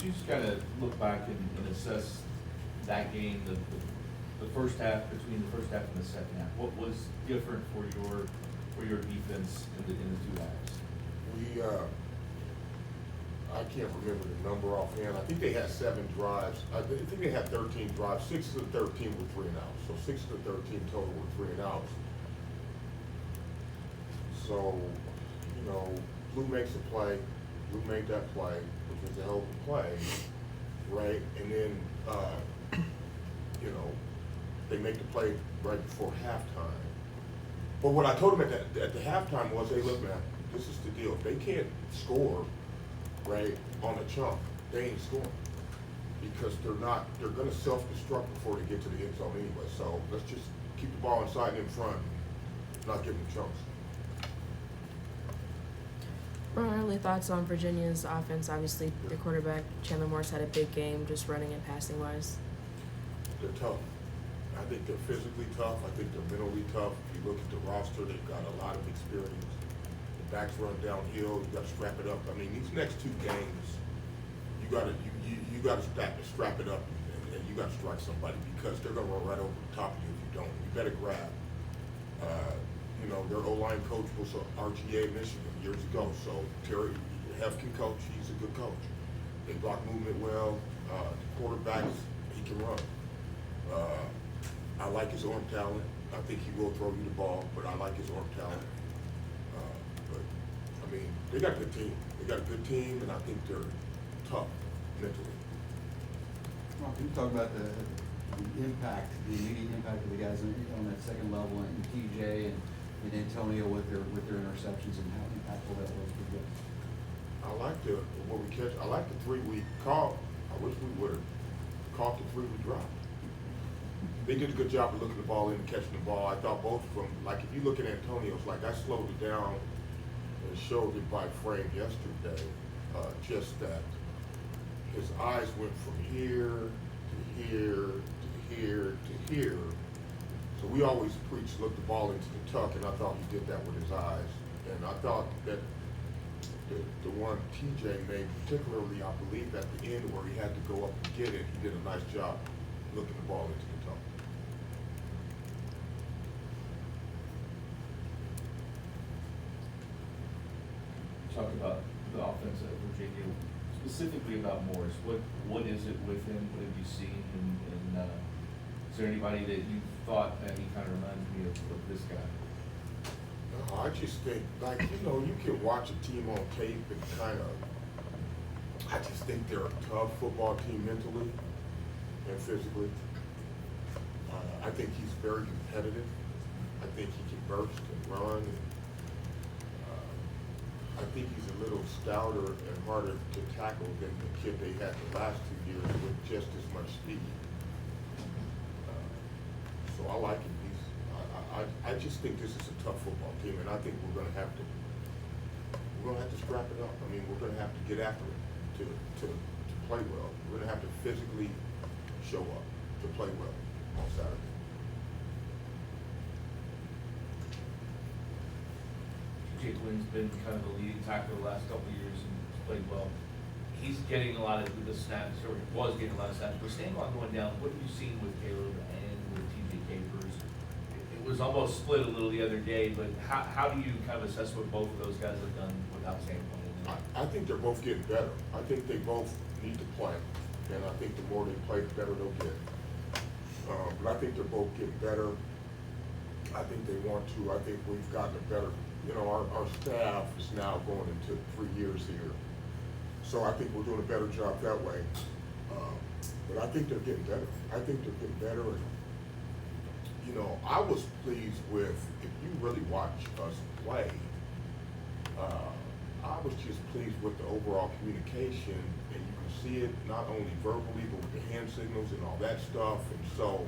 Coach, you just kind of look back and assess that game, the first half, between the first half and the second half. What was different for your defense in the two halves? We, I can't remember the number offhand. I think they had 7 drives. I think they had 13 drives. 6 of the 13 were 3 and outs. So 6 of the 13 total were 3 and outs. So, you know, Blue makes a play. Blue made that play, which was a hell of a play, right? And then, you know, they make the play right before halftime. But what I told them at the halftime was, hey, look, man, this is the deal. If they can't score, right, on a chunk, they ain't scoring. Because they're gonna self-destruct before they get to the end zone anyway. So let's just keep the ball inside and in front, not give them chunks. Ron, early thoughts on Virginia's offense? Obviously, the quarterback, Chandler Morris, had a big game just running and passing wise. They're tough. I think they're physically tough. I think they're mentally tough. If you look at the roster, they've got a lot of experience. The backs run downhill. You got to strap it up. I mean, these next 2 games, you got to strap it up, and you got to strike somebody because they're going to run right over the top of you if you don't. You better grab. You know, their O-line coach was an RGA Michigan years ago, so Terry Hefkin coach, he's a good coach. They block movement well. The quarterbacks, he can run. I like his arm talent. I think he will throw you the ball, but I like his arm talent. But, I mean, they got a good team. They got a good team, and I think they're tough mentally. Mark, can you talk about the impact, the immediate impact of the guys on that second level, and TJ and Antonio with their interceptions and how impactful that was for you? I like what we catch. I like the 3 we caught. I wish we would have caught the 3 we dropped. They did a good job of looking the ball in and catching the ball. I thought both of them, like if you look at Antonio's, like I slowed it down and showed it by frame yesterday, just that his eyes went from here to here to here to here. So we always preach look the ball into the tuck, and I thought he did that with his eyes. And I thought that the one TJ made, particularly I believe at the end where he had to go up and get it, he did a nice job looking the ball into the tuck. Talk about the offense at Virginia, specifically about Morris. What is it with him? What have you seen? And is there anybody that you thought that he kind of reminds me of this guy? No, I just think, like, you know, you can watch a team on tape and kind of, I just think they're a tough football team mentally and physically. I think he's very competitive. I think he can burst and run. I think he's a little stouter and harder to tackle than the kid they had the last 2 years with just as much speed. So I like him. I just think this is a tough football team, and I think we're gonna have to scrap it up. I mean, we're gonna have to get after it to play well. We're gonna have to physically show up to play well on Saturday. Jake Wynn's been kind of the leading tackler the last couple of years and has played well. He's getting a lot of the snaps, or was getting a lot of snaps. With Stanbaugh going down, what have you seen with Caleb and with TJ Capers? It was almost split a little the other day, but how do you kind of assess what both of those guys have done without Stanbaugh? I think they're both getting better. I think they both need to play, and I think the more they play, the better they'll get. But I think they're both getting better. I think they want to. I think we've gotten a better. You know, our staff is now going into 3 years here. So I think we're doing a better job that way. But I think they're getting better. I think they're getting better. And, you know, I was pleased with, if you really watch us play, I was just pleased with the overall communication. And you can see it not only verbally, but with the hand signals and all that stuff. And so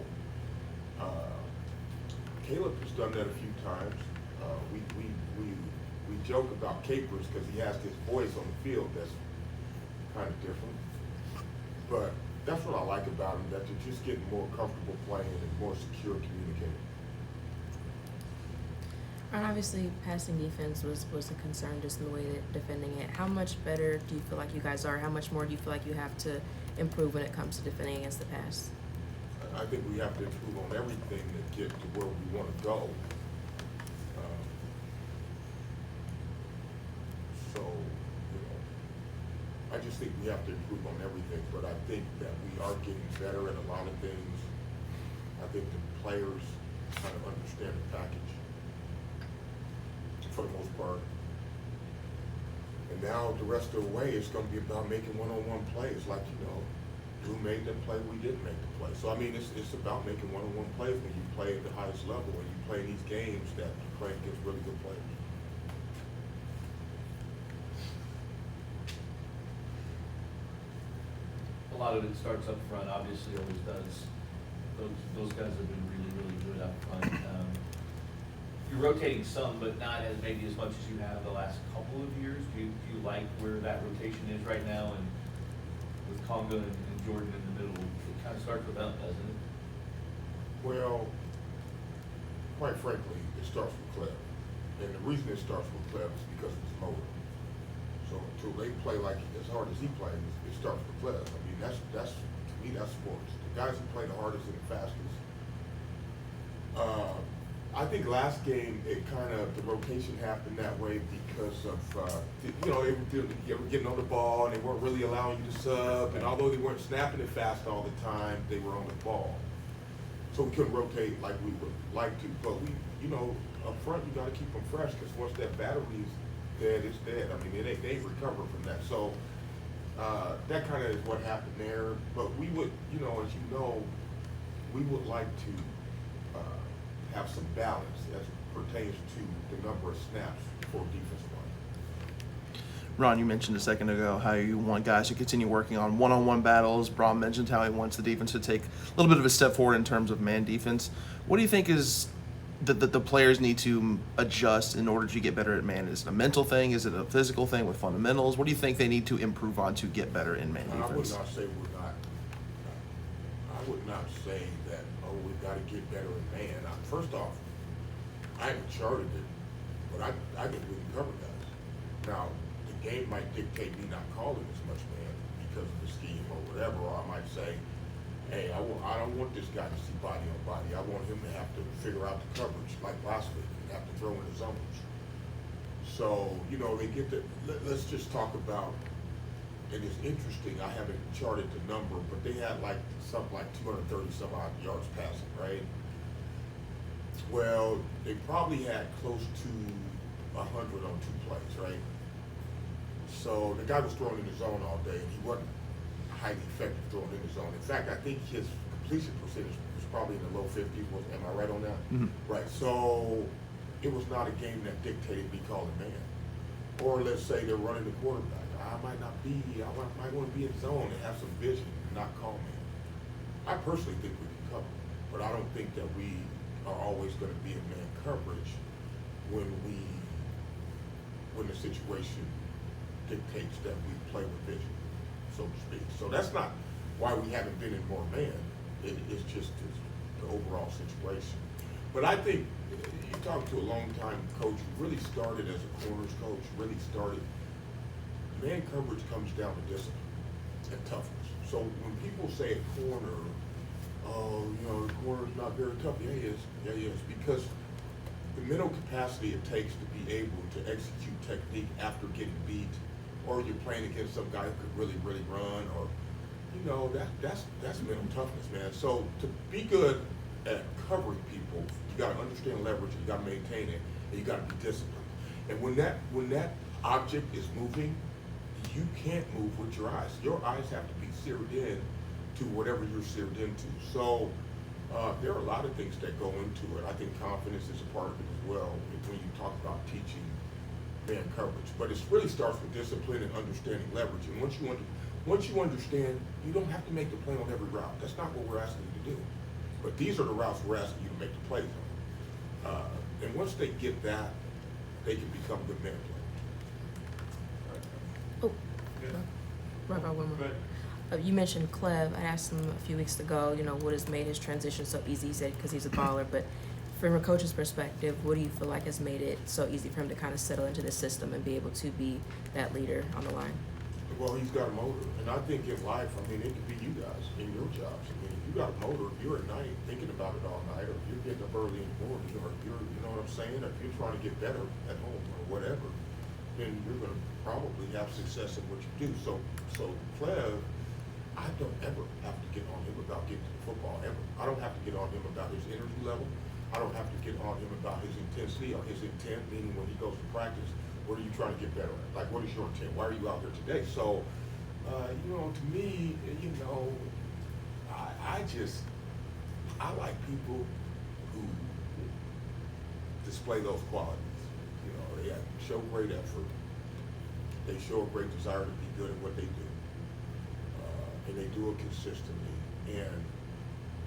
Caleb has done that a few times. We joke about Capers because he has this voice on the field that's kind of different. But that's what I like about him, that they're just getting more comfortable playing and more secure communicating. And obviously, passing defense was a concern just in the way that defending it. How much better do you feel like you guys are? How much more do you feel like you have to improve when it comes to defending against the pass? I think we have to improve on everything to get to where we want to go. So, I just think we have to improve on everything, but I think that we are getting better at a lot of things. I think the players kind of understand the package for the most part. And now the rest of the way, it's going to be about making one-on-one plays, like, who made the play, we didn't make the play. So, I mean, it's about making one-on-one plays when you play at the highest level, when you play these games that you play against really good players. A lot of it starts up front, obviously always does. Those guys have been really, really good up front. You're rotating some, but not as maybe as much as you have the last couple of years. Do you like where that rotation is right now? And with Conga and Jordan in the middle, it kind of starts with them, doesn't it? Well, quite frankly, it starts with Clef. And the reason it starts with Clef is because of his motor. So until they play like as hard as he plays, it starts with Clef. I mean, that's to me, that's sports. The guys who play the hardest and the fastest. I think last game, it kind of, the rotation happened that way because of, they were getting on the ball and they weren't really allowing you to sub. And although they weren't snapping it fast all the time, they were on the ball. So we couldn't rotate like we would like to. But we, up front, you got to keep them fresh because once that battery's dead, it's dead. I mean, they recover from that. So that kind of is what happened there. But we would, as we would like to have some balance as pertains to the number of snaps for defensive line. Ron, you mentioned a second ago how you want guys to continue working on one-on-one battles. Brom mentioned how he wants the defense to take a little bit of a step forward in terms of man defense. What do you think is that the players need to adjust in order to get better at man? Is it a mental thing? Is it a physical thing with fundamentals? What do you think they need to improve on to get better in man defense? I would not say I would not say that, we've got to get better in man. First off, I haven't charted it, but I think we can cover guys. Now, the game might dictate me not calling as much man because of the scheme or whatever, or I might say, hey, I don't want this guy to see body on body. I want him to have to figure out the coverage like last week and have to throw in his zones. So, they get the, let's just talk about, and it's interesting, I haven't charted the number, but they had something like 230 some odd yards passing, right? Well, they probably had close to 100 on 2 plays, right? So the guy was throwing in the zone all day, and he wasn't highly effective throwing in the zone. In fact, I think his completion percentage was probably in the low 50s. Am I right on that? Mm-hmm. Right. So it was not a game that dictated me calling man. Or let's say they're running the quarterback. I might want to be in zone and have some vision and not call man. I personally think we can cover, but I don't think that we are always going to be in man coverage when the situation dictates that we play with vision, so to speak. So that's not why we haven't been in more man. It's just the overall situation. But I think you talk to a long-time coach who really started as a corners coach, man coverage comes down to discipline and toughness. So when people say a corner, the corner's not very tough, yeah, he is, because the mental capacity it takes to be able to execute technique after getting beat, or you're playing against some guy who could really, really run, or that's mental toughness, man. So to be good at covering people, you got to understand leverage, you got to maintain it, and you got to be disciplined. And when that object is moving, you can't move with your eyes. Your eyes have to be seared in to whatever you're seared into. So there are a lot of things that go into it. I think confidence is a part of it as well when you talk about teaching man coverage. But it really starts with discipline and understanding leverage. And once you understand, you don't have to make the play on every route. That's not what we're asking you to do. But these are the routes we're asking you to make the plays on. And once they get that, they can become good man players. One more. You mentioned Clev. I asked him a few weeks ago, what has made his transition so easy. He said because he's a baller. But from a coach's perspective, what do you feel like has made it so easy for him to kind of settle into the system and be able to be that leader on the line? Well, he's got a motor, and I think in life, I mean, it could be you guys in your jobs. I mean, if you got a motor, if you're at night thinking about it all night, or if you're getting up early in the morning, or if you're, you know what I'm saying, or if you're trying to get better at home or whatever, then you're going to probably have success in what you do. So Clev, I don't ever have to get on him about getting to the football ever. I don't have to get on him about his energy level. I don't have to get on him about his intensity or his intent, meaning when he goes to practice, what are you trying to get better at? Like, what is your intent? Why are you out there today? So, you know, to me, you know, I like people who display those qualities. You know, they show great effort. They show a great desire to be good at what they do. And they do it consistently. And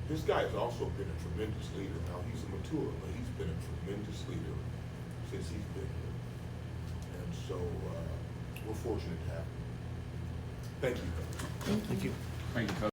this guy has also been a tremendous leader. Now, he's a mature, but he's been a tremendous leader since he's been here. And so we're fortunate to have him. Thank you. Thank you. Thank you, Coach.